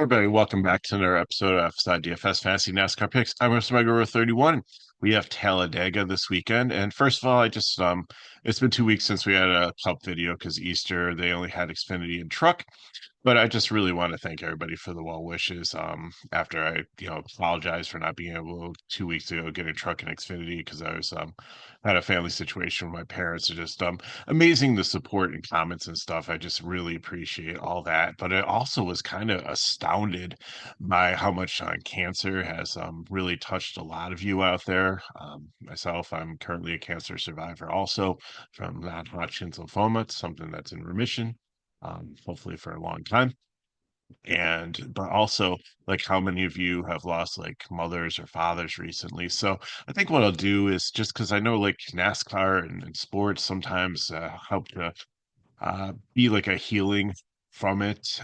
Everybody, welcome back to another episode of FSIDFS Fantasy NASCAR Picks. I'm Mr. Mega 31. We have Talladega this weekend, and first of all, it's been 2 weeks since we had a Cup video because Easter they only had Xfinity and Truck. But I just really want to thank everybody for the well wishes. After I, apologize for not being able 2 weeks ago getting truck and Xfinity because I was had a family situation with my parents. Are just amazing the support and comments and stuff. I just really appreciate all that. But I also was kind of astounded by how much cancer has really touched a lot of you out there. Myself, I'm currently a cancer survivor also from non-Hodgkin's lymphoma. It's something that's in remission, hopefully for a long time. But also, like, how many of you have lost like mothers or fathers recently? So I think what I'll do is just because I know like NASCAR and sports sometimes help to be like a healing from it,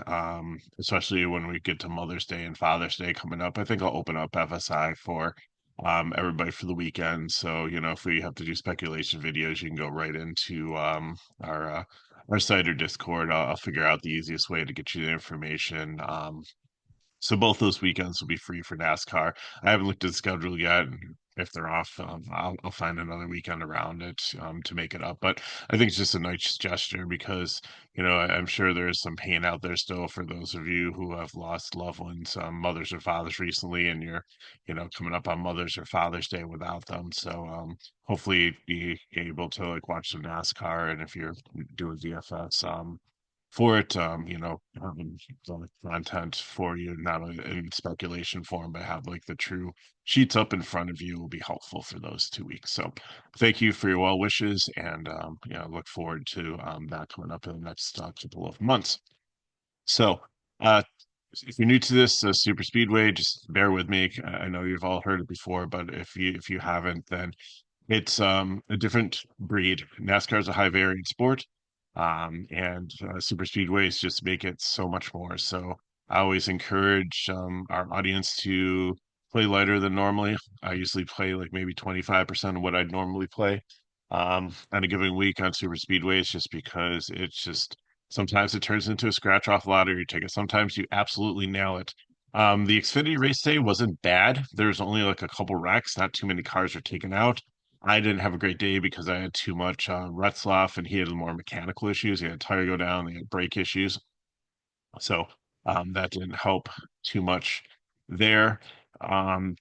especially when we get to Mother's Day and Father's Day coming up. I think I'll open up FSI for everybody for the weekend. So, if we have to do speculation videos, you can go right into our site or Discord. I'll figure out the easiest way to get you the information. So both those weekends will be free for NASCAR. I haven't looked at the schedule yet. And if they're off, I'll find another weekend around it to make it up. But I think it's just a nice gesture because, I'm sure there's some pain out there still for those of you who have lost loved ones, mothers or fathers recently, and you're, coming up on Mother's or Father's Day without them. So hopefully be able to like watch some NASCAR, and if you're doing DFS, for it, the content for you, not in speculation form, but have like the true sheets up in front of you will be helpful for those 2 weeks. So thank you for your well wishes, and look forward to that coming up in the next couple of months. So uh, if you're new to this super speedway, just bear with me. I know you've all heard it before, but if you haven't, then it's a different breed. NASCAR is a high variance sport, and super speedways just make it so much more. So I always encourage our audience to play lighter than normally. I usually play like maybe 25% of what I'd normally play on a given week on super speedways, just because it's just sometimes it turns into a scratch off lottery ticket. Sometimes you absolutely nail it. The Xfinity race day wasn't bad. There's only like a couple wrecks, not too many cars are taken out. I didn't have a great day because I had too much Retzloff, and he had more mechanical issues. He had a tire go down, he had brake issues. So that didn't help too much there. Um,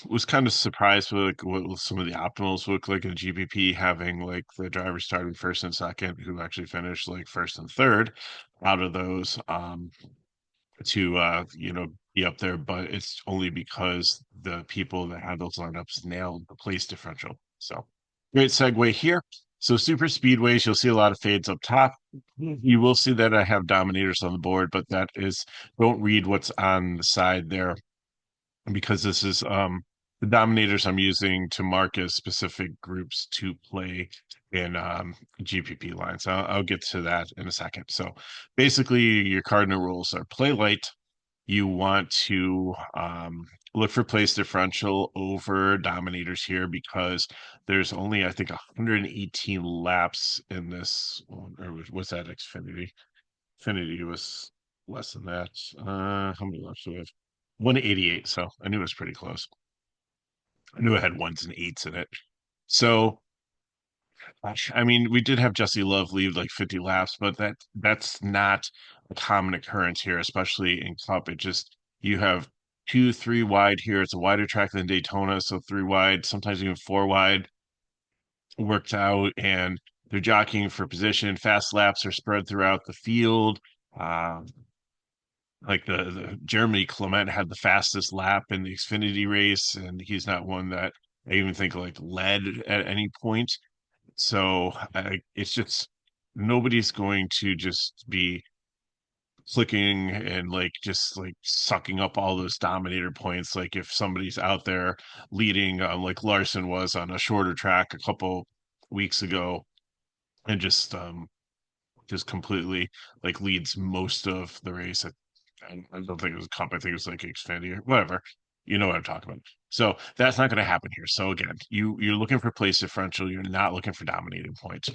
was kind of surprised with like what some of the optimals look like in GPP, having like the drivers starting first and second who actually finished like first and third out of those. To be up there, but it's only because the people that had those lineups nailed the place differential. So great segue here. So super speedways, you'll see a lot of fades up top. You will see that I have dominators on the board, but that is, don't read what's on the side there, because this is the dominators I'm using to mark as specific groups to play in GPP lines. I'll get to that in a second. So basically, your cardinal rules are play light. You want to look for place differential over dominators here because there's only, I think, 118 laps in this one. Or was that Xfinity? Xfinity was less than that. How many laps do we have? 188. So I knew it was pretty close. I knew it had ones and eights in it. So gosh, I mean, we did have Jesse Love lead like 50 laps, but that's not a common occurrence here, especially in Cup. It just, you have two, three wide here. It's a wider track than Daytona, so three wide, sometimes even four wide worked out, and they're jockeying for position. Fast laps are spread throughout the field. Uh, like the Jeremy Clement had the fastest lap in the Xfinity race, and he's not one that I even think like led at any point. So it's just, nobody's going to just be clicking and like just like sucking up all those dominator points. Like if somebody's out there leading, like Larson was on a shorter track a couple weeks ago, and just completely like leads most of the race. I don't think it was a Cup. I think it was like Xfinity or whatever. You know what I'm talking about. So that's not going to happen here. So again, you're looking for place differential. You're not looking for dominating points.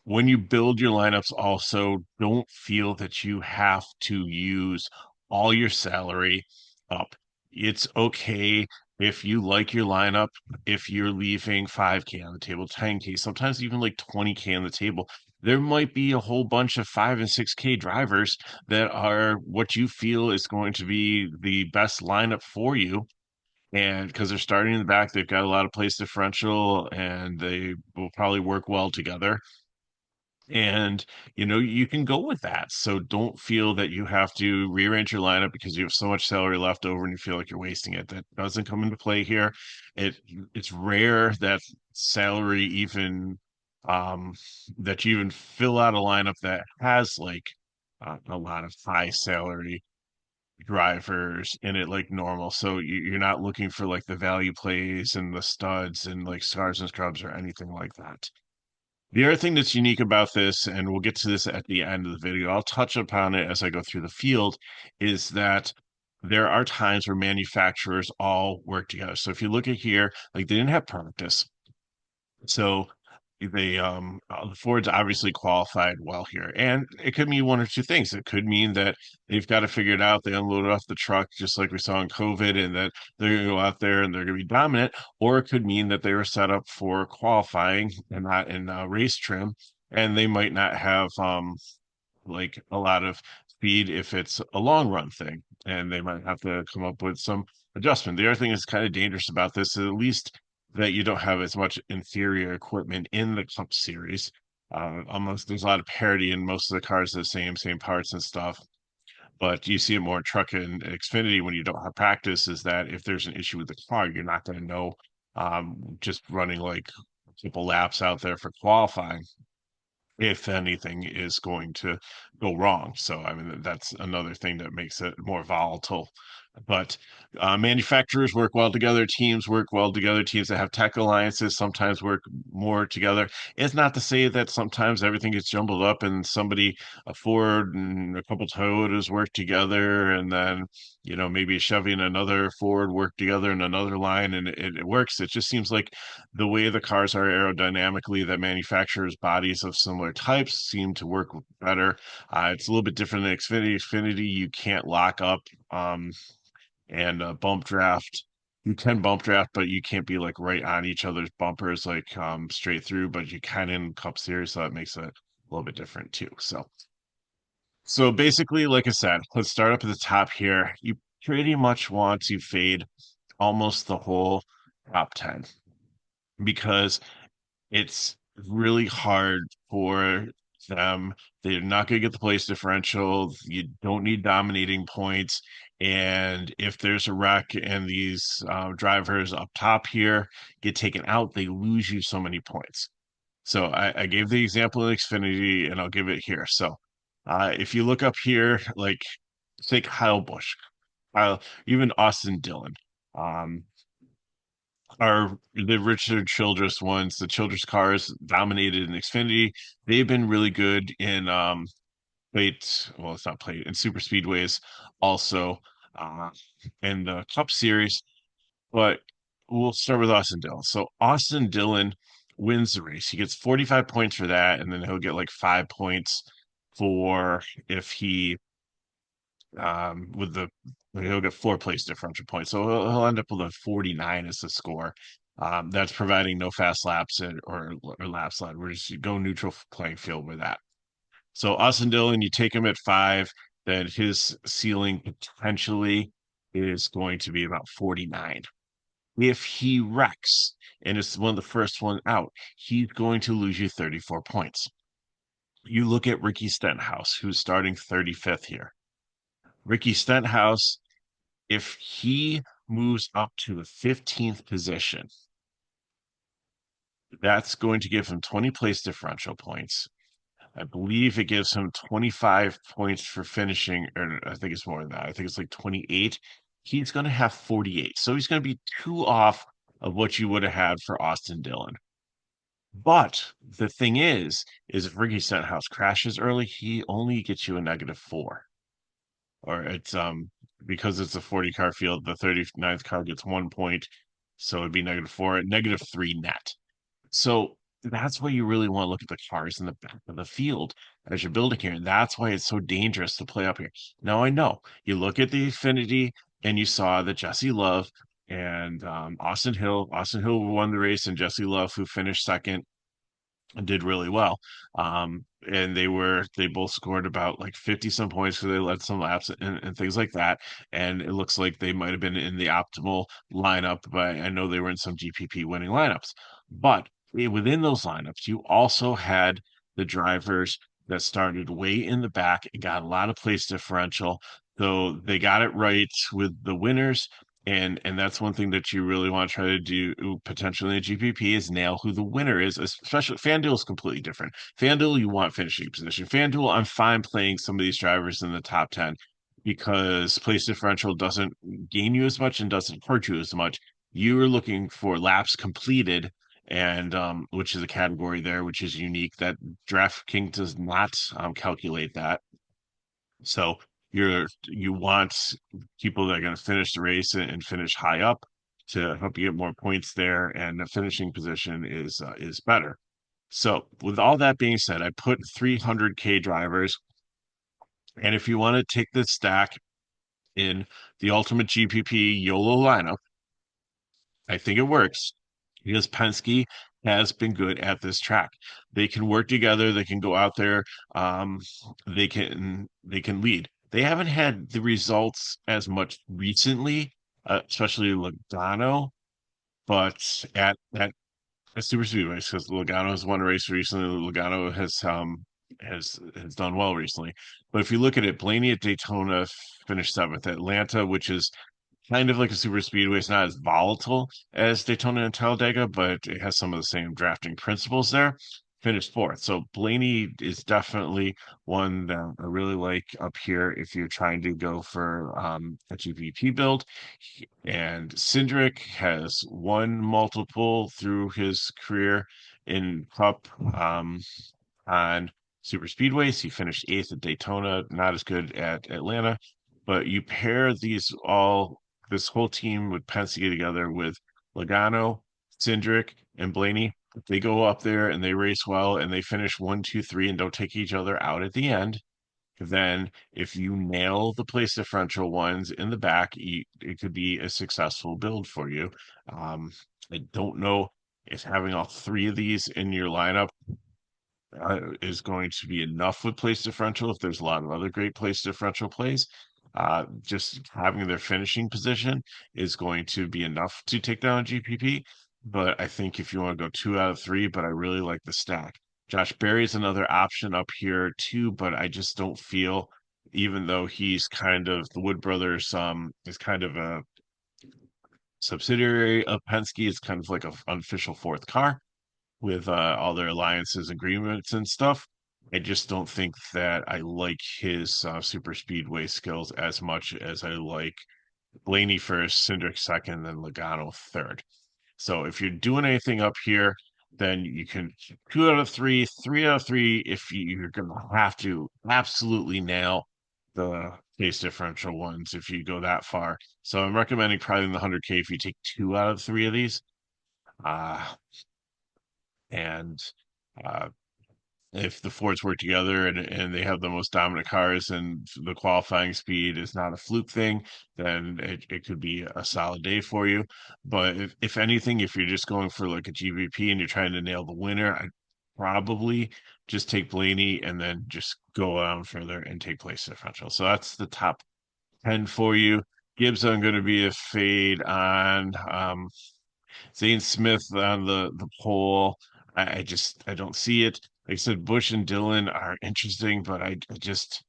when you build your lineups, also don't feel that you have to use all your salary up. It's okay if you like your lineup, if you're leaving 5K on the table, 10K, sometimes even like 20K on the table. There might be a whole bunch of 5 and 6K drivers that are what you feel is going to be the best lineup for you. And because they're starting in the back, they've got a lot of place differential and they will probably work well together. And you can go with that. So don't feel that you have to rearrange your lineup because you have so much salary left over and you feel like you're wasting it. That doesn't come into play here. It it's rare that salary even um that you even fill out a lineup that has like a lot of high salary drivers in it like normal. So you're not looking for like the value plays and the studs and like stars and scrubs or anything like that. The other thing that's unique about this, and we'll get to this at the end of the video, I'll touch upon it as I go through the field, is that there are times where manufacturers all work together. So if you look at here, like they didn't have practice. So the Fords obviously qualified well here. And it could mean one or two things. It could mean that they've got to figure it out. They unloaded off the truck just like we saw in COVID, and that they're gonna go out there and they're gonna be dominant, or it could mean that they were set up for qualifying and not in race trim, and they might not have like a lot of speed if it's a long run thing, and they might have to come up with some adjustment. The other thing that's kind of dangerous about this is at least that you don't have as much inferior equipment in the Cup Series. Almost there's a lot of parity in most of the cars are the same parts and stuff. But you see it more in truck and Xfinity when you don't have practice, is that if there's an issue with the car, you're not going to know just running like a couple laps out there for qualifying if anything is going to go wrong. So, I mean, that's another thing that makes it more volatile. But manufacturers work well together, teams work well together, teams that have tech alliances sometimes work more together. It's not to say that sometimes everything gets jumbled up and somebody, a Ford and a couple Toyotas work together, and then, maybe a Chevy and another Ford work together in another line, and it works. It just seems like the way the cars are aerodynamically, that manufacturers' bodies of similar types seem to work better. It's a little bit different than Xfinity. Xfinity, you can't lock up and bump draft. You can bump draft, but you can't be like right on each other's bumpers like straight through. But you can in Cup Series, so that makes it a little bit different too. So basically, like I said, let's start up at the top here. You pretty much want to fade almost the whole top 10 because it's really hard for them. They're not going to get the place differential. You don't need dominating points. And if there's a wreck and these drivers up top here get taken out, they lose you so many points. So I gave the example in Xfinity, and I'll give it here. So if you look up here, like say Kyle Busch, even Austin Dillon. Um, are the Richard Childress ones. The Childress cars dominated in Xfinity. They've been really good in plate. Well, it's not plate in super speedways also uh, in the Cup Series. But we'll start with Austin Dillon. So Austin Dillon wins the race. He gets 45 points for that, and then he'll get like 5 points for if he with the he'll get 4 place differential points. So he'll end up with a 49 as the score. That's providing no fast laps or laps led. We're just go neutral playing field with that. So Austin Dillon, you take him at 5, then his ceiling potentially is going to be about 49. If he wrecks and it's one of the first one out, he's going to lose you 34 points. You look at Ricky Stenhouse, who's starting 35th here. Ricky Stenhouse, if he moves up to the 15th position, that's going to give him 20 place differential points. I believe it gives him 25 points for finishing, or I think it's more than that. I think it's like 28. He's going to have 48. So he's going to be 2 off of what you would have had for Austin Dillon. But the thing is if Ricky Stenhouse crashes early, he only gets you a -4. Or it's because it's a 40 car field, the 39th car gets 1 point, so it'd be -4, -3 net. So that's why you really want to look at the cars in the back of the field as you're building here. And that's why it's so dangerous to play up here. Now I know you look at the Xfinity and you saw that Jesse Love and Austin Hill won the race, and Jesse Love, who finished second, did really well. And they both scored about like 50 some points because they led some laps and things like that. And it looks like they might have been in the optimal lineup, but I know they were in some GPP winning lineups. But within those lineups, you also had the drivers that started way in the back and got a lot of place differential. So they got it right with the winners, and that's one thing that you really want to try to do potentially in the GPP is nail who the winner is. Especially FanDuel is completely different. FanDuel, you want finishing position. FanDuel, I'm fine playing some of these drivers in the top 10 because place differential doesn't gain you as much and doesn't hurt you as much. You're looking for laps completed, and which is a category there, which is unique that DraftKings does not calculate that. So you want people that are going to finish the race and finish high up to help you get more points there, and the finishing position is better. So with all that being said, I put 300K drivers, and if you want to take this stack in the ultimate GPP YOLO lineup, I think it works because Penske has been good at this track. They can work together. They can go out there. Um, they can lead. They haven't had the results as much recently, especially Logano, but at Super Speedway, because Logano has won a race recently. Logano has done well recently. But if you look at it, Blaney at Daytona finished seventh. Atlanta, which is kind of like a super speedway. It's not as volatile as Daytona and Talladega, but it has some of the same drafting principles there. Finished fourth. So Blaney is definitely one that I really like up here if you're trying to go for a GPP build. And Cindric has won multiple through his career in Cup on super speedways. He finished eighth at Daytona, not as good at Atlanta. But you pair this whole team with Penske together with Logano, Cindric, and Blaney. If they go up there and they race well and they finish one, two, three, and don't take each other out at the end, then if you nail the place differential ones in the back, it could be a successful build for you. I don't know if having all three of these in your lineup is going to be enough with place differential if there's a lot of other great place differential plays. Just having their finishing position is going to be enough to take down a GPP. But I think if you want to go 2 out of 3, but I really like the stack. Josh Berry is another option up here too, but I just don't feel, even though he's kind of the Wood Brothers, is kind of a subsidiary of Penske. It's kind of like an unofficial fourth car with all their alliances, agreements, and stuff. I just don't think that I like his super speedway skills as much as I like Blaney first, Cindric second, then Logano third. So if you're doing anything up here, then you can 2 out of 3, 3 out of 3 if you're going to have to absolutely nail the pace differential ones if you go that far. So I'm recommending probably in the 100K if you take 2 out of 3 of these. Uh, and uh, if the Fords work together and they have the most dominant cars and the qualifying speed is not a fluke thing, then it could be a solid day for you. But if anything, if you're just going for like a GVP and you're trying to nail the winner, I'd probably just take Blaney and then just go on further and take place differential. So that's the top 10 for you. Gibbs, I'm going to be a fade on. Zane Smith on the pole. I don't see it. Like I said, Bush and Dillon are interesting, but I just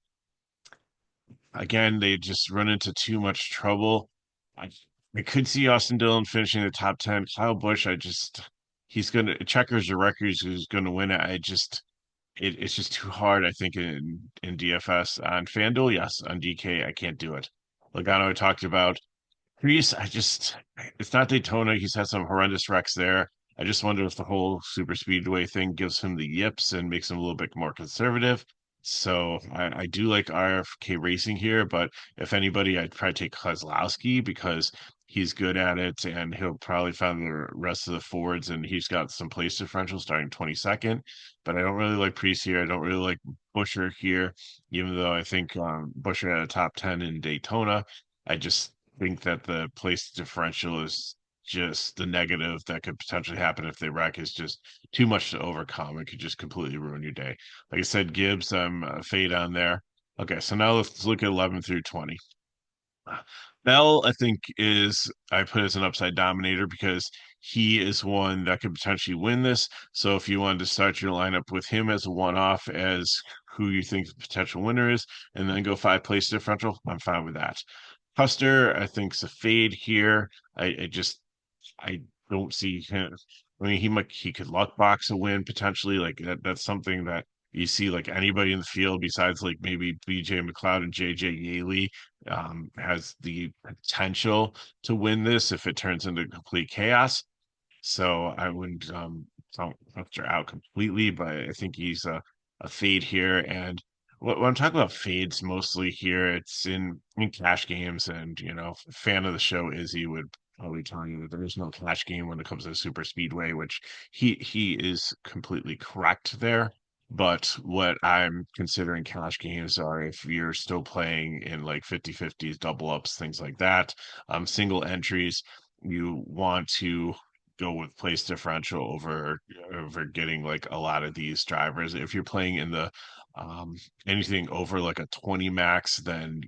again they just run into too much trouble. I I could see Austin Dillon finishing the top 10. Kyle Bush, he's gonna checkers or records who's gonna win it. It's just too hard, I think, in DFS. On FanDuel, yes. On DK, I can't do it. Logano I talked about. Greece, it's not Daytona. He's had some horrendous wrecks there. I just wonder if the whole super speedway thing gives him the yips and makes him a little bit more conservative. So I do like RFK Racing here, but if anybody, I'd probably take Kozlowski because he's good at it, and he'll probably find the rest of the Fords, and he's got some place differential starting 22nd. But I don't really like Priest here. I don't really like Busher here, even though I think Busher had a top 10 in Daytona. I just think that the place differential is just the negative that could potentially happen if they wreck is just too much to overcome. It could just completely ruin your day. Like I said, Gibbs, I'm a fade on there. Okay, so now let's look at 11 through 20. Bell, I think, is I put as an upside dominator because he is one that could potentially win this. So if you wanted to start your lineup with him as a one-off as who you think the potential winner is, and then go five place differential, I'm fine with that. Custer, I think, is a fade here. I don't see him. I mean, he could luck box a win potentially. Like that's something that you see like anybody in the field besides like maybe BJ McLeod and JJ Yaley has the potential to win this if it turns into complete chaos. So I wouldn't count Hector out completely, but I think he's a fade here. And what I'm talking about fades mostly here, it's in cash games, and fan of the show Izzy would probably tell you that there is no cash game when it comes to super speedway, which he is completely correct there. But what I'm considering cash games are if you're still playing in like 50-50s, double ups, things like that, single entries, you want to go with place differential over getting like a lot of these drivers. If you're playing in the anything over like a 20 max, then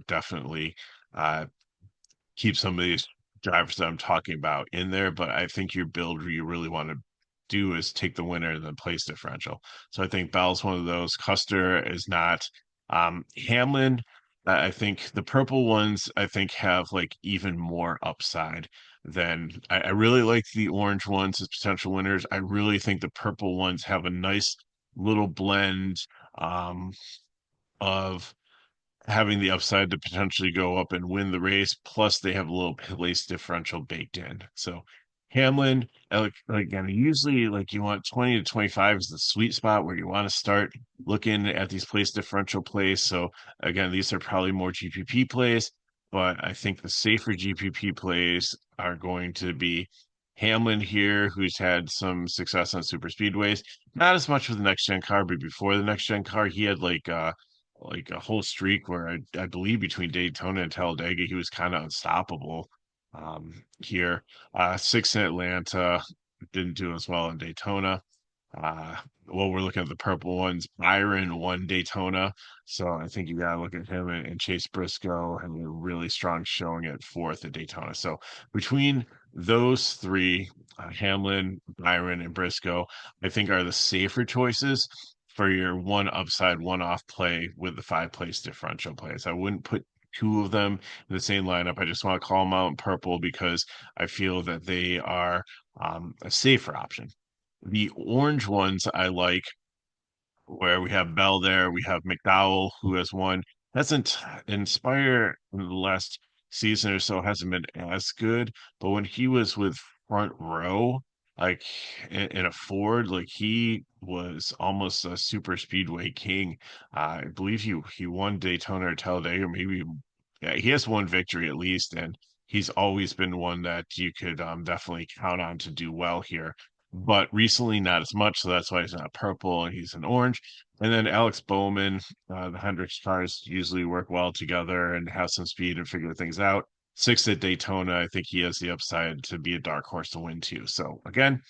definitely uh keep some of these drivers that I'm talking about in there. But I think your build you really want to do is take the winner and then place differential. So I think Bell's one of those. Custer is not. Hamlin, I think the purple ones I think have like even more upside than I really like the orange ones as potential winners. I really think the purple ones have a nice little blend um, of having the upside to potentially go up and win the race. Plus, they have a little place differential baked in. So Hamlin, again, usually like you want 20 to 25 is the sweet spot where you want to start looking at these place differential plays. So again, these are probably more GPP plays, but I think the safer GPP plays are going to be Hamlin here, who's had some success on super speedways. Not as much with the next gen car, but before the next gen car, he had like a whole streak where I believe between Daytona and Talladega, he was kind of unstoppable. Here, six in Atlanta, didn't do as well in Daytona. Uh, well, we're looking at the purple ones. Byron won Daytona, so I think you gotta look at him and Chase Briscoe having a really strong showing at fourth at Daytona. So between those three, Hamlin, Byron, and Briscoe, I think are the safer choices for your one upside, one off play with the five place differential plays. I wouldn't put two of them in the same lineup. I just want to call them out in purple because I feel that they are a safer option. The orange ones I like, where we have Bell there, we have McDowell who has won. Hasn't Inspire in the last season or so hasn't been as good, but when he was with Front Row, like in a Ford, like he was almost a super speedway king. I believe he won Daytona or Talladega, or maybe yeah, he has one victory at least, and he's always been one that you could definitely count on to do well here, but recently not as much. So that's why he's not purple and he's an orange. And then Alex Bowman, the Hendricks cars usually work well together and have some speed and figure things out. Sixth at Daytona, I think he has the upside to be a dark horse to win too. So again,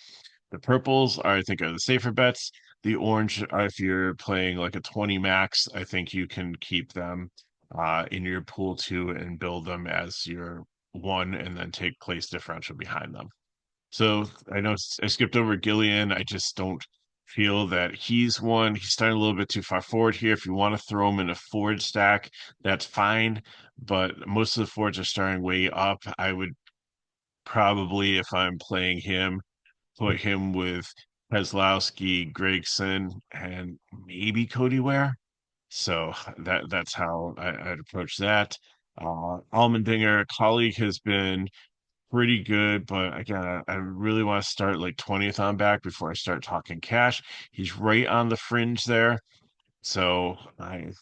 the purples are, I think, are the safer bets. The orange, if you're playing like a 20 max, I think you can keep them in your pool too and build them as your one and then take place differential behind them. So I know I skipped over Gillian. I just don't feel that he's one. He's starting a little bit too far forward here. If you want to throw him in a forward stack, that's fine. But most of the forwards are starting way up. I would probably, if I'm playing him, put him with Keselowski, Gregson, and maybe Cody Ware. So that's how I'd approach that. Allmendinger, colleague, has been pretty good, but again, I really want to start like 20th on back before I start talking cash. He's right on the fringe there. So I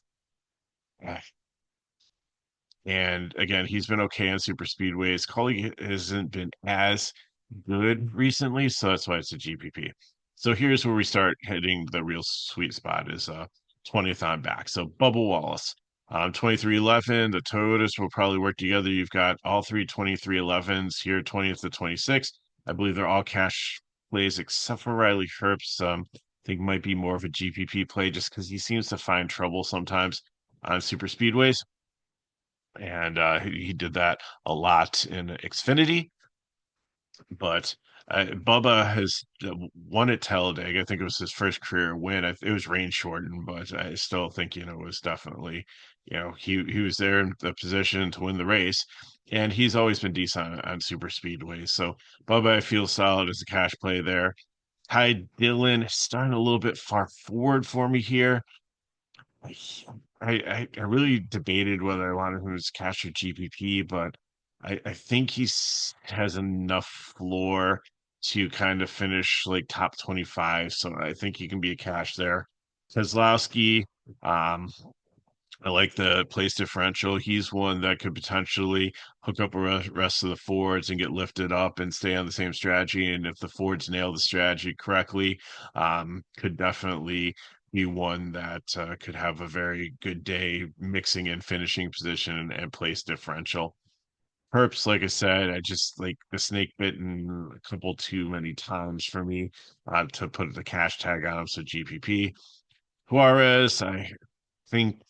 And again, he's been okay on super speedways. Coley hasn't been as good recently, so that's why it's a GPP. So here's where we start hitting the real sweet spot is 20th on back. So Bubba Wallace, 2311. The Toyotas will probably work together. You've got all three 2311s here, 20th to 26th. I believe they're all cash plays except for Riley Herbst. I think might be more of a GPP play just because he seems to find trouble sometimes on super speedways, and he did that a lot in Xfinity. But Bubba has won at Talladega. I think it was his first career win. It was rain shortened, but I still think it was definitely he was there in the position to win the race, and he's always been decent on super speedways. So Bubba, I feel solid as a cash play there. Ty Dillon starting a little bit far forward for me here. I really debated whether I wanted him as cash or GPP, but I think has enough floor to kind of finish like top 25. So I think he can be a cash there. Keselowski, um, I like the place differential. He's one that could potentially hook up the rest of the Fords and get lifted up and stay on the same strategy. And if the Fords nail the strategy correctly, could definitely be one that could have a very good day mixing in finishing position and place differential. Perps, like I said, I just like the snake bitten a couple too many times for me to put the cash tag on him. So GPP. Juarez, I think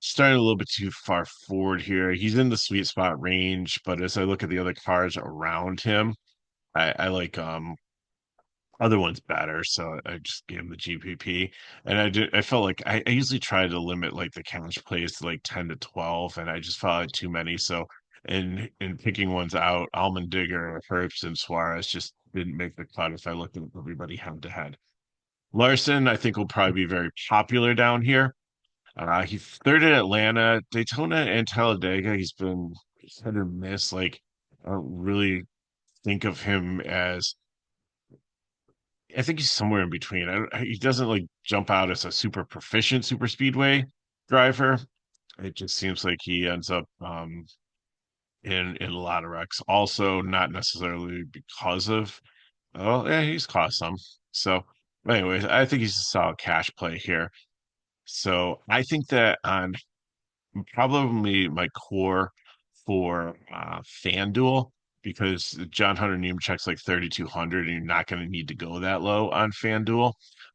starting a little bit too far forward here. He's in the sweet spot range, but as I look at the other cars around him, I like other ones better. So I just gave him the GPP. And I felt like I usually try to limit like the cash plays to like 10 to 12, and I just felt like too many. So in picking ones out, Allmendinger, Herbst, and Suarez just didn't make the cut if I looked at everybody head to head. Larson, I think, will probably be very popular down here. He's third at Atlanta, Daytona, and Talladega. He's been hit or miss. Like, I don't really think of him as. I think he's somewhere in between. He doesn't like jump out as a super proficient super speedway driver. It just seems like he ends up in a lot of wrecks. Also, not necessarily because of. Oh, yeah, he's caused some. So, anyways, I think he's a solid cash play here. So I think that on probably my core for FanDuel, because John Hunter Nemechek's like 3,200 and you're not going to need to go that low on FanDuel.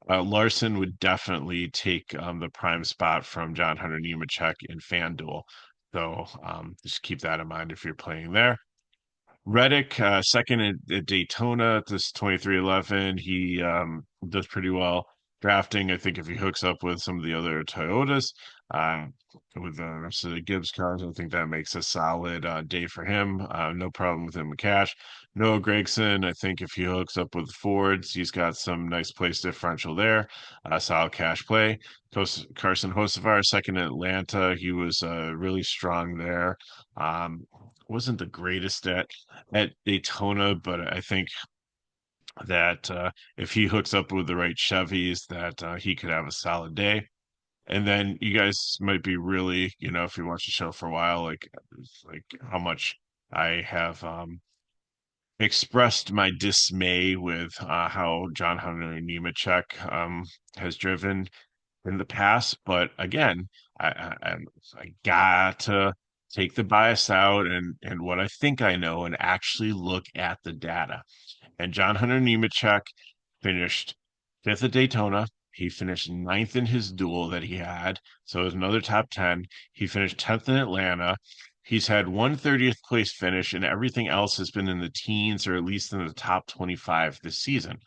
Larson would definitely take the prime spot from John Hunter Nemechek in FanDuel. So just keep that in mind if you're playing there. Reddick, second at Daytona, this 2311. He does pretty well drafting. I think if he hooks up with some of the other Toyotas, uh, with the rest of the Gibbs cars, I think that makes a solid day for him. No problem with him in cash. Noah Gragson, I think if he hooks up with Fords, he's got some nice place differential there. Solid cash play. Carson Hocevar, second in Atlanta. He was really strong there. Wasn't the greatest at Daytona, but I think that if he hooks up with the right Chevys, that he could have a solid day. And then you guys might be really, if you watch the show for a while, like how much I have expressed my dismay with how John Hunter Nemechek has driven in the past. But again, I got to take the bias out and what I think I know and actually look at the data. And John Hunter Nemechek finished fifth at Daytona. He finished ninth in his duel that he had. So it was another top 10. He finished 10th in Atlanta. He's had 130th place finish, and everything else has been in the teens or at least in the top 25 this season.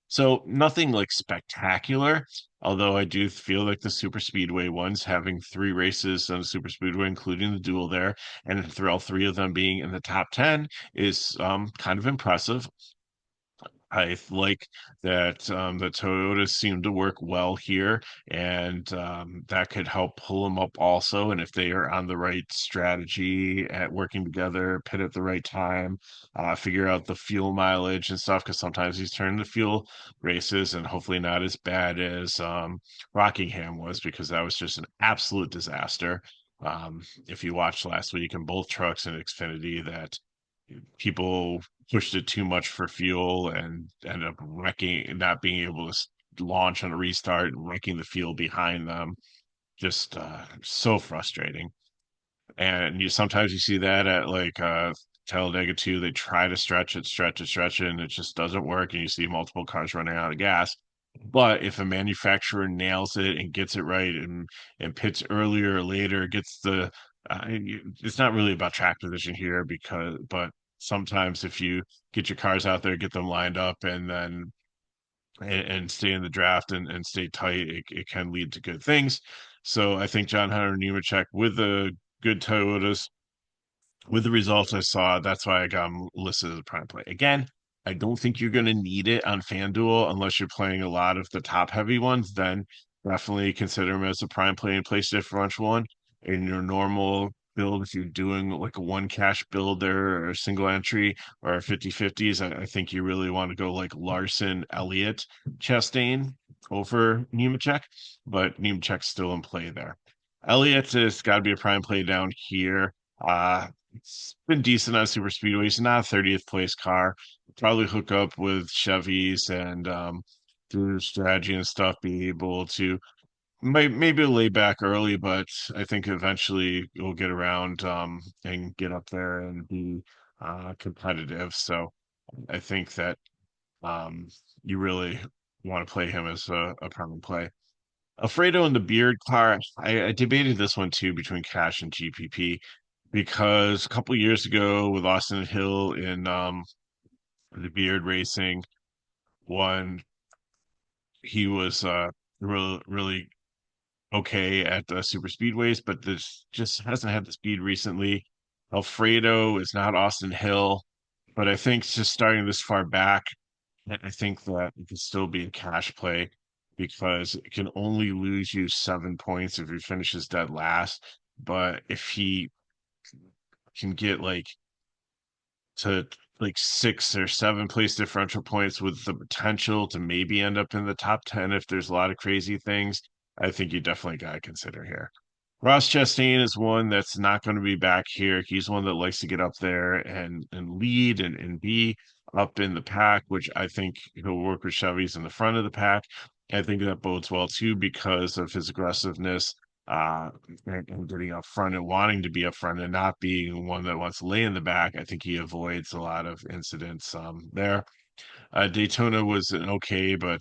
So nothing like spectacular, although I do feel like the super speedway ones having three races on the super speedway, including the duel there, and through all three of them being in the top 10 is kind of impressive. I like that the Toyotas seem to work well here, and that could help pull them up also. And if they are on the right strategy at working together, pit at the right time, figure out the fuel mileage and stuff, because sometimes he's turning the fuel races, and hopefully not as bad as Rockingham was, because that was just an absolute disaster. If you watched last week in both trucks and Xfinity, that people pushed it too much for fuel and ended up wrecking, not being able to launch on a restart and wrecking the field behind them. Just so frustrating. And you sometimes you see that at like Talladega 2, they try to stretch it, and it just doesn't work, and you see multiple cars running out of gas. But if a manufacturer nails it and gets it right and pits earlier or later, gets the it's not really about track position here but sometimes if you get your cars out there, get them lined up, and then and stay in the draft and stay tight, it can lead to good things. So I think John Hunter Nemechek with the good Toyotas, with the results I saw, that's why I got him listed as a prime play. Again, I don't think you're going to need it on FanDuel unless you're playing a lot of the top heavy ones. Then definitely consider him as a prime play and place differential one. In your normal build, if you're doing like a one cash build there or a single entry or 50/50s, I think you really want to go like Larson, Elliott, Chastain over Nemechek, but Nemechek's still in play there. Elliott has got to be a prime play down here. It's been decent on super speedways. It's not a 30th place car. Probably hook up with Chevys and through strategy and stuff, be able to maybe lay back early, but I think eventually you'll get around and get up there and be competitive. So I think that you really want to play him as a prime play. Alfredo and the Beard car, I debated this one too between Cash and GPP because a couple years ago with Austin Hill in the Beard Racing, one he was really okay at the super speedways, but this just hasn't had the speed recently. Alfredo is not Austin Hill, but I think just starting this far back, I think that it can still be a cash play because it can only lose you 7 points if he finishes dead last. But if he can get to like 6 or 7 place differential points with the potential to maybe end up in the top 10 if there's a lot of crazy things, I think you definitely got to consider here. Ross Chastain is one that's not going to be back here. He's one that likes to get up there and lead and be up in the pack, which I think he'll work with Chevys in the front of the pack. I think that bodes well too because of his aggressiveness uh, and getting up front and wanting to be up front and not being one that wants to lay in the back. I think he avoids a lot of incidents there. Daytona was an okay, but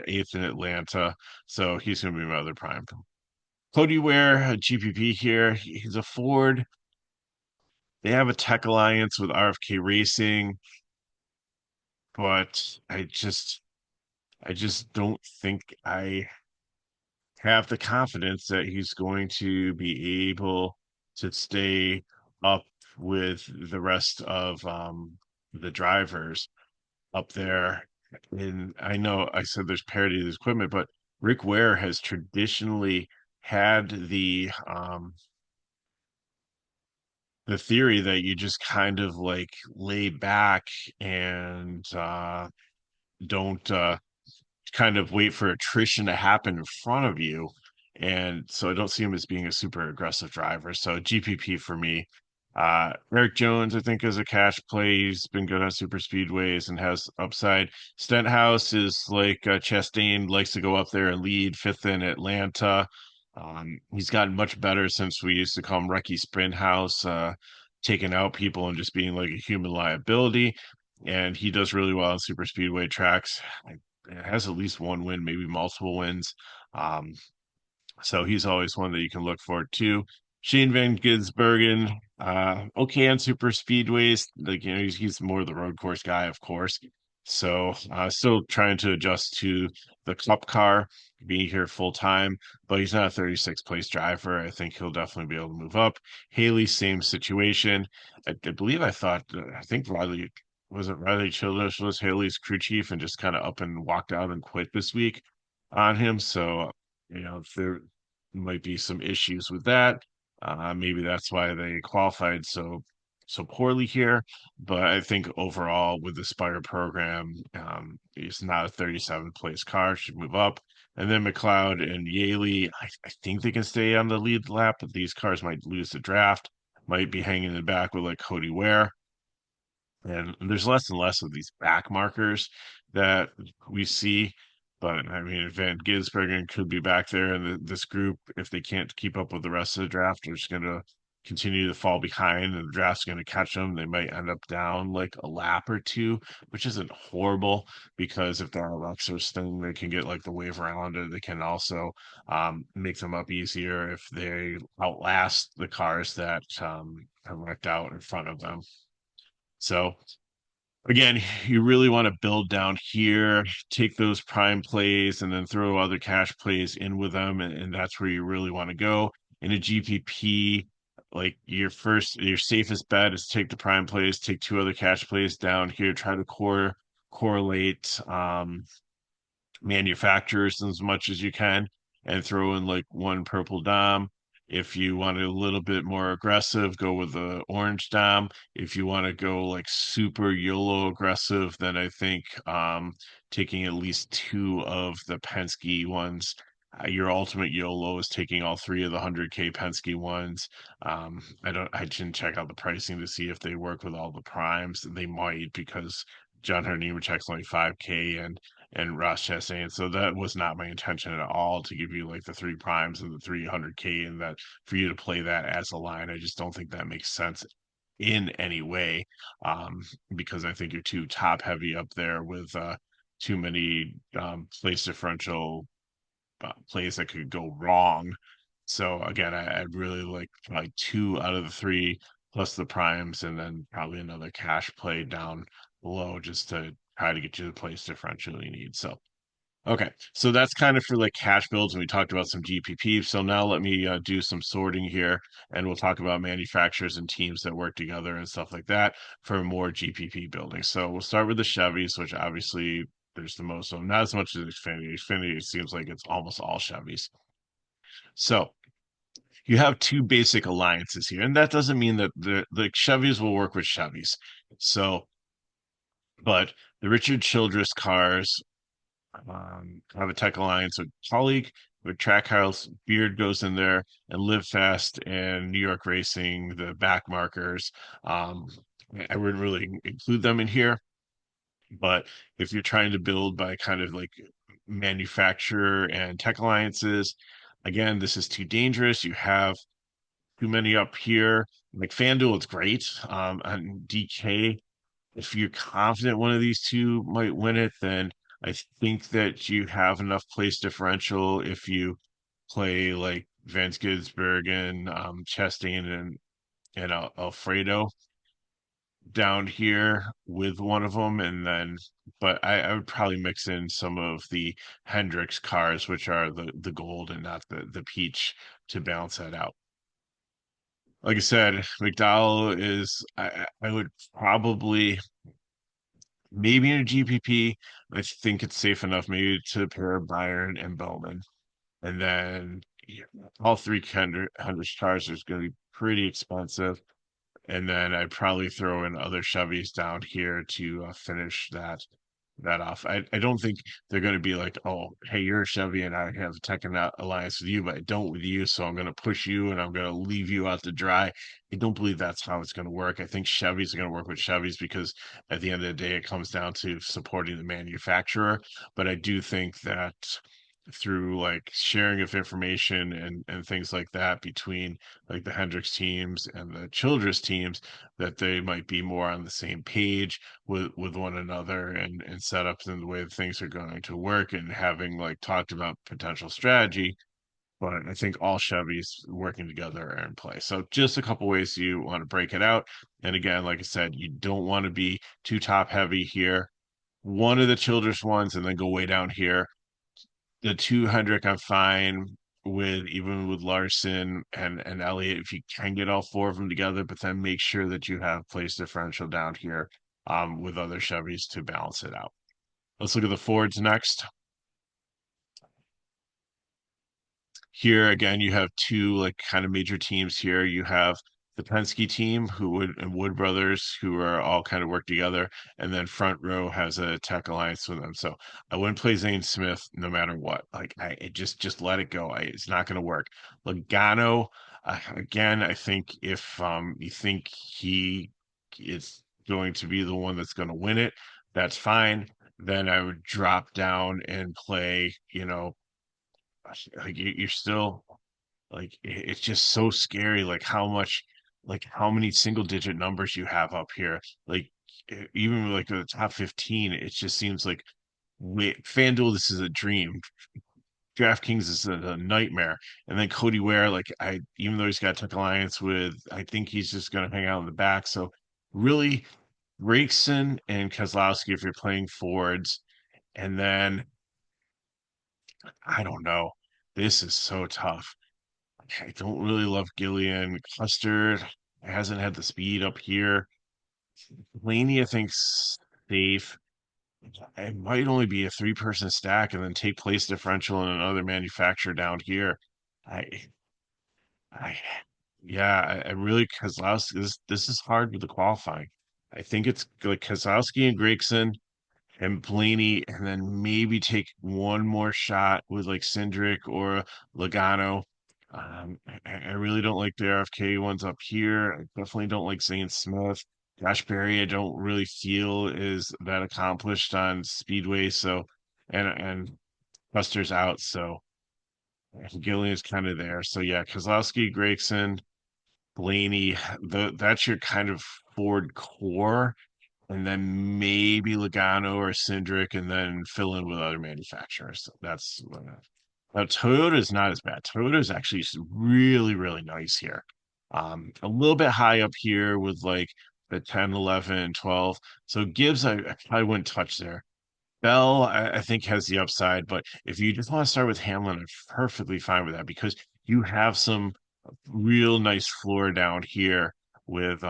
eighth in Atlanta, so he's going to be my other prime. Cody Ware, GPP here. He's a Ford. They have a tech alliance with RFK Racing, but I just don't think I have the confidence that he's going to be able to stay up with the rest of the drivers up there. And I know I said there's parity of this equipment, but Rick Ware has traditionally had the theory that you just kind of like lay back and don't kind of wait for attrition to happen in front of you. And so I don't see him as being a super aggressive driver. So GPP for me. Eric Jones, I think, is a cash play. He's been good on super speedways and has upside. Stenhouse is like Chastain, likes to go up there and lead fifth in Atlanta. He's gotten much better since we used to call him Recky Sprinthouse, taking out people and just being like a human liability. And he does really well on super speedway tracks. It has at least one win, maybe multiple wins. Um, so he's always one that you can look forward to. Shane Van Gisbergen, okay on super speedways. Like, you know, he's more the road course guy, of course. So still trying to adjust to the cup car, being here full time, but he's not a 36 place driver. I think he'll definitely be able to move up. Haley, same situation. I believe I think Riley was it Riley Childress was Haley's crew chief and just kind of up and walked out and quit this week on him. So, you know, there might be some issues with that. Maybe that's why they qualified so poorly here. But I think overall with the Spire program, it's not a 37 place car, should move up. And then McLeod and Yaley, I think they can stay on the lead lap, but these cars might lose the draft, might be hanging in the back with like Cody Ware. And there's less and less of these back markers that we see. But I mean, Van Gisbergen could be back there, and this group, if they can't keep up with the rest of the draft, are just going to continue to fall behind, and the draft's going to catch them. They might end up down like a lap or two, which isn't horrible because if they're on Lexus, then they can get like the wave around, or they can also make them up easier if they outlast the cars that have wrecked out in front of them. So again, you really want to build down here, take those prime plays, and then throw other cash plays in with them, and that's where you really want to go. In a GPP, like your safest bet is take the prime plays, take two other cash plays down here, try to correlate manufacturers as much as you can and throw in like one purple dom. If you want a little bit more aggressive, go with the orange dom. If you want to go like super YOLO aggressive, then I think taking at least two of the Penske ones. Your ultimate YOLO is taking all three of the 100K Penske ones. I didn't check out the pricing to see if they work with all the primes. They might because John Hunter checks only 5K and Ross Chastain. So that was not my intention at all to give you like the three primes and the 300K and that for you to play that as a line. I just don't think that makes sense in any way because I think you're too top heavy up there with too many place differential plays that could go wrong. So again, I'd really like probably two out of the three plus the primes and then probably another cash play down below just to try to get you the place differential you need. So okay, so that's kind of for like cash builds, and we talked about some GPP. So now let me do some sorting here, and we'll talk about manufacturers and teams that work together and stuff like that for more GPP building. So we'll start with the Chevys, which obviously there's the most of them, not as much as Xfinity. Xfinity seems like it's almost all Chevys. So you have two basic alliances here, and that doesn't mean that the Chevys will work with Chevys. So, but the Richard Childress cars have a tech alliance with Colleague, with Trackhouse, Beard goes in there, and Live Fast and New York Racing, the back markers. Um, I wouldn't really include them in here, but if you're trying to build by kind of like manufacturer and tech alliances, again, this is too dangerous. You have too many up here. Like FanDuel, it's great. On DK, if you're confident one of these two might win it, then I think that you have enough place differential if you play like Vance Gisbergen, Chastain, and Alfredo down here with one of them, and then, but I would probably mix in some of the Hendricks cars, which are the gold and not the peach, to balance that out. Like I said, McDowell is I would probably maybe in a GPP. I think it's safe enough maybe to pair Byron and Bowman. And then yeah, all three hundred cars is going to be pretty expensive. And then I'd probably throw in other Chevys down here to finish that off. I don't think they're going to be like, oh, hey, you're a Chevy and I have a tech alliance with you, but I don't with you. So I'm going to push you and I'm going to leave you out to dry. I don't believe that's how it's going to work. I think Chevys are going to work with Chevys because at the end of the day, it comes down to supporting the manufacturer. But I do think that through like sharing of information and things like that between like the Hendricks teams and the Childress teams that they might be more on the same page with one another and setups and the way things are going to work and having like talked about potential strategy. But I think all Chevys working together are in play. So just a couple ways you want to break it out. And again, like I said, you don't want to be too top heavy here. One of the Childress ones and then go way down here. The 200 I'm fine with, even with Larson and Elliott if you can get all four of them together, but then make sure that you have place differential down here with other Chevys to balance it out. Let's look at the Fords next. Here again, you have two like kind of major teams here. You have the Penske team, who would and Wood Brothers, who are all kind of work together, and then Front Row has a tech alliance with them. So I wouldn't play Zane Smith no matter what. Like just let it go. It's not going to work. Logano, again, I think if you think he is going to be the one that's going to win it, that's fine. Then I would drop down and play, like you're still like it's just so scary, like how many single digit numbers you have up here. Like even like the top 15, it just seems like wait, FanDuel, this is a dream. DraftKings is a nightmare. And then Cody Ware, like even though he's got Tech Alliance with, I think he's just going to hang out in the back. So really, Raikson and Keselowski if you're playing Fords, and then I don't know. This is so tough. I don't really love Gillian. Custard hasn't had the speed up here. Blaney, I think's safe. It might only be a three-person stack and then take place differential in another manufacturer down here. I, I, yeah, I really Keselowski. This is hard with the qualifying. I think it's like Keselowski and Gragson and Blaney, and then maybe take one more shot with like Cindric or Logano. I really don't like the RFK ones up here. I definitely don't like Zane Smith. Josh Berry, I don't really feel is that accomplished on Speedway. So, and Buster's out, so Gillian is kind of there. So yeah, Kozlowski, Gregson, Blaney, that's your kind of Ford core, and then maybe Logano or Cindric, and then fill in with other manufacturers. So that's now Toyota is not as bad. Toyota is actually really, really nice here. A little bit high up here with like the 10, 11, and 12. So Gibbs, I probably wouldn't touch there. Bell, I think has the upside, but if you just want to start with Hamlin, I'm perfectly fine with that because you have some real nice floor down here with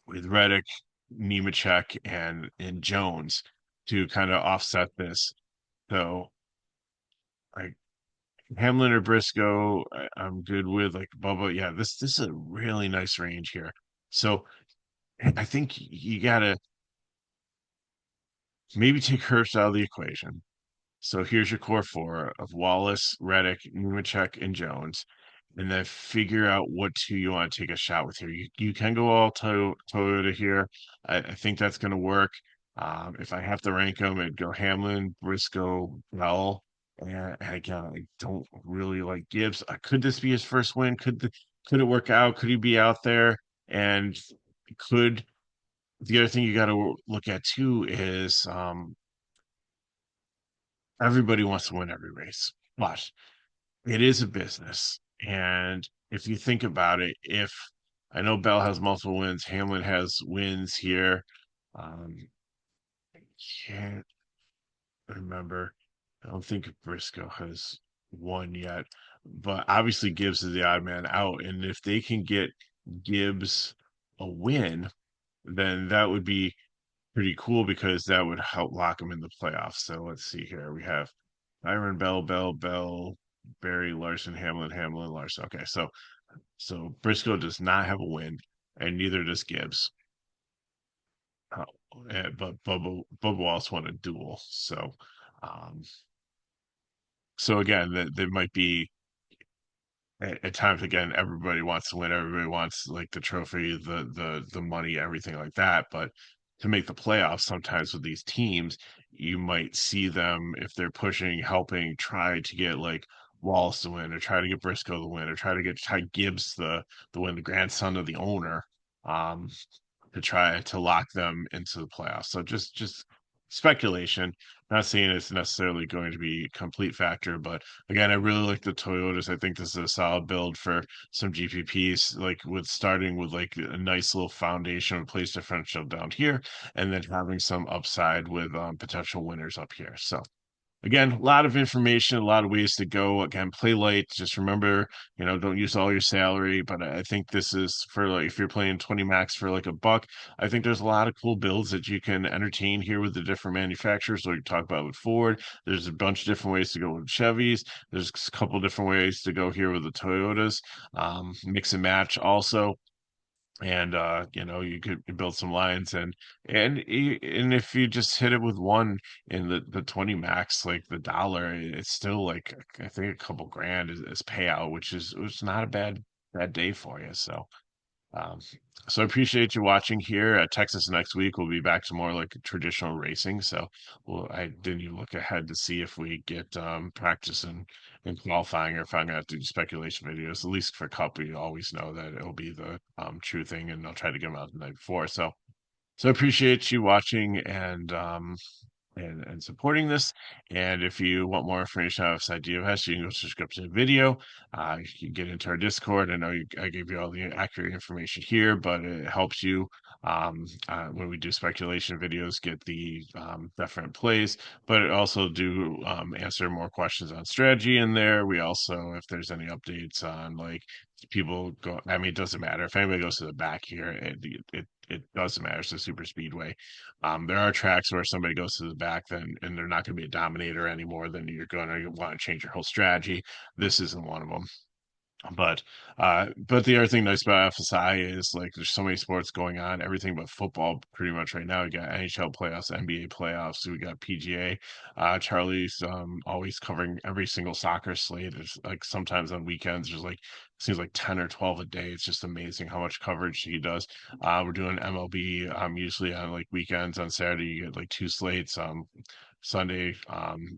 Reddick, Nemechek, and Jones to kind of offset this. So like Hamlin or Briscoe, I'm good with like Bubba. Yeah, this is a really nice range here. So I think you gotta maybe take Hurst out of the equation. So here's your core four of Wallace, Reddick, Nemechek, and Jones, and then figure out what two you want to take a shot with here. You can go all Toyota here. I think that's going to work. If I have to rank them, it'd go Hamlin, Briscoe, Bell, and again, I don't really like Gibbs. Could this be his first win? Could it work out? Could he be out there? And could the other thing you got to look at too is everybody wants to win every race, but it is a business. And if you think about it, if I know Bell has multiple wins, Hamlin has wins here. I can't remember. I don't think Briscoe has won yet, but obviously Gibbs is the odd man out. And if they can get Gibbs a win, then that would be pretty cool because that would help lock him in the playoffs. So let's see here. We have Byron Bell, Barry, Larson, Hamlin, Larson. Okay, so Briscoe does not have a win, and neither does Gibbs. Uh, but Bubba also won a duel. Um, so again, that there might be at times again everybody wants to win, everybody wants like the trophy, the money, everything like that, but to make the playoffs sometimes with these teams you might see them if they're pushing helping try to get like Wallace to win or try to get Briscoe to win or try to get Ty Gibbs the win, the grandson of the owner, um to try to lock them into the playoffs. So just speculation. Not saying it's necessarily going to be a complete factor, but again, I really like the Toyotas. I think this is a solid build for some GPPs, like with starting with like a nice little foundation of place differential down here, and then having some upside with potential winners up here. So again, a lot of information, a lot of ways to go. Again, play light. Just remember, don't use all your salary. But I think this is for like if you're playing 20 max for like a buck. I think there's a lot of cool builds that you can entertain here with the different manufacturers. Like we talked about with Ford, there's a bunch of different ways to go with Chevys. There's a couple different ways to go here with the Toyotas. Mix and match also, and you could build some lines, and if you just hit it with one in the 20 max, like the dollar, it's still like I think a couple grand is payout, which is not a bad day for you. um, so I appreciate you watching here. Texas next week will be back to more like traditional racing. So, well, I didn't even look ahead to see if we get practice and qualifying, or if I'm gonna have to do speculation videos. At least for Cup, we always know that it'll be the true thing, and I'll try to get them out the night before. So I appreciate you watching and supporting this. And if you want more information on FSIDFS, you can go to the description of the video. You can get into our Discord. I know I gave you all the accurate information here, but it helps you when we do speculation videos get the definite plays. But it also do answer more questions on strategy in there. We also, if there's any updates on like people go, I mean, it doesn't matter if anybody goes to the back here. It doesn't matter. It's a super speedway. There are tracks where somebody goes to the back, then and they're not going to be a dominator anymore. Then you're going to want to change your whole strategy. This isn't one of them. But the other thing nice about FSI is like there's so many sports going on, everything but football pretty much right now. We got NHL playoffs, NBA playoffs, we got PGA. Charlie's always covering every single soccer slate. There's like sometimes on weekends there's like seems like 10 or 12 a day. It's just amazing how much coverage he does. We're doing MLB usually on like weekends. On Saturday you get like two slates. Sunday,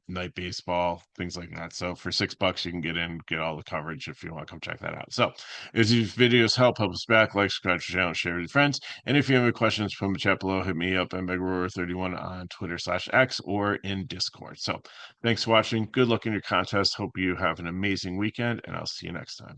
night baseball, things like that. So for $6, you can get in, get all the coverage if you want to come check that out. So if these videos help us back, like, subscribe to the channel, share with your friends. And if you have any questions, put them in the chat below. Hit me up at MegaRoar31 on Twitter/X or in Discord. So thanks for watching. Good luck in your contest. Hope you have an amazing weekend, and I'll see you next time.